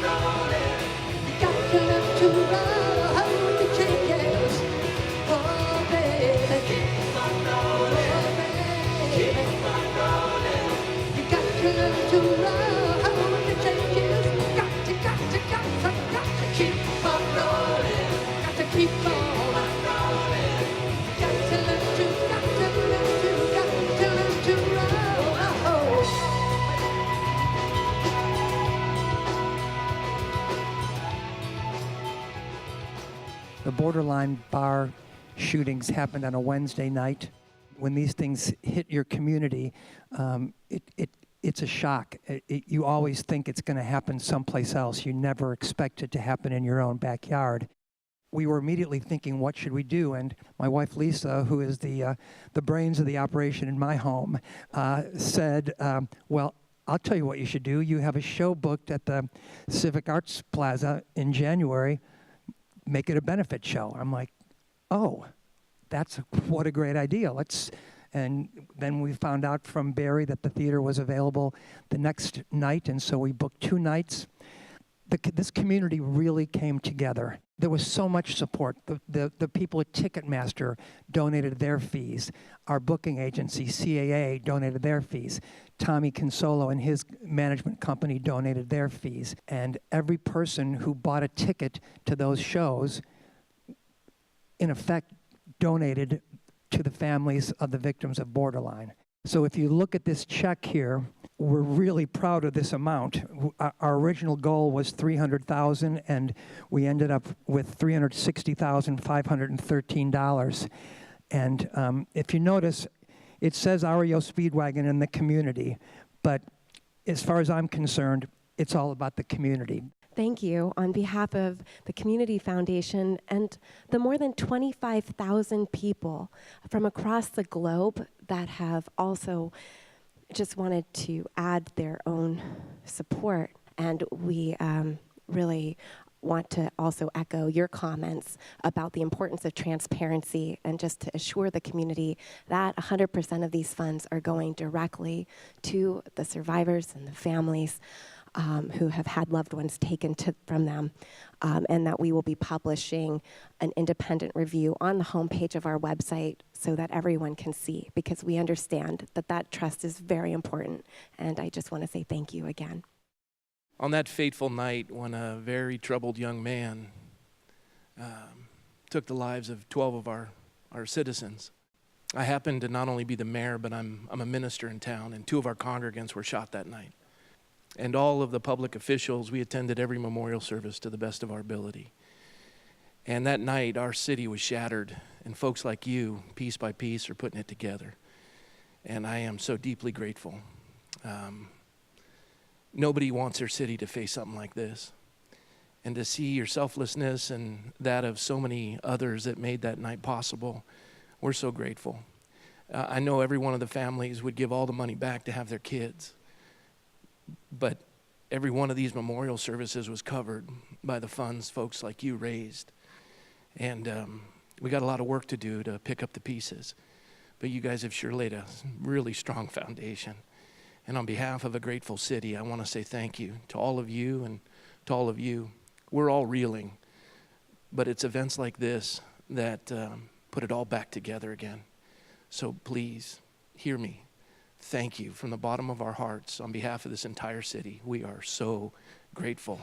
You got to learn to roll with the changes. Oh, baby. Keep on rolling. Keep on rolling. You got to learn to roll with the changes. Got to keep on rolling. Got to keep on rolling. Got to learn to roll. The Borderline bar shootings happened on a Wednesday night. When these things hit your community, it's a shock. You always think it's going to happen someplace else. You never expect it to happen in your own backyard. We were immediately thinking, what should we do? And my wife, Lisa, who is the brains of the operation in my home, said, well, I'll tell you what you should do. You have a show booked at the Civic Arts Plaza in January. Make it a benefit show. I'm like, oh, what a great idea. And then we found out from Barry that the theater was available the next night, and so we booked 2 nights. This community really came together. There was so much support. The people at Ticketmaster donated their fees. Our booking agency, CAA, donated their fees. Tommy Consolo and his management company donated their fees. And every person who bought a ticket to those shows, in effect, donated to the families of the victims of borderline. So if you look at this check here, we're really proud of this amount. Our original goal was $300,000, and we ended up with $360,513. And if you notice, it says REO Speedwagon in the community, but as far as I'm concerned, it's all about the community. Thank you on behalf of the Community Foundation and the more than 25,000 people from across the globe that have also just wanted to add their own support. And we really want to also echo your comments about the importance of transparency and just to assure the community that 100% of these funds are going directly to the survivors and the families who have had loved ones taken from them, and that we will be publishing an independent review on the homepage of our website so that everyone can see, because we understand that that trust is very important. And I just want to say thank you again. On that fateful night when a very troubled young man took the lives of 12 of our citizens, I happened to not only be the mayor, but I'm a minister in town, and 2 of our congregants were shot that night. And all of the public officials, we attended every memorial service to the best of our ability. And that night, our city was shattered, and folks like you, piece by piece, are putting it together. And I am so deeply grateful. Nobody wants their city to face something like this. And to see your selflessness and that of so many others that made that night possible, we're so grateful. I know every one of the families would give all the money back to have their kids. But every one of these memorial services was covered by the funds folks like you raised. And we got a lot of work to do to pick up the pieces. But you guys have sure laid a really strong foundation. And on behalf of a grateful city, I want to say thank you to all of you and to all of you. We're all reeling, but it's events like this that put it all back together again. So please, hear me. Thank you from the bottom of our hearts on behalf of this entire city. We are so grateful.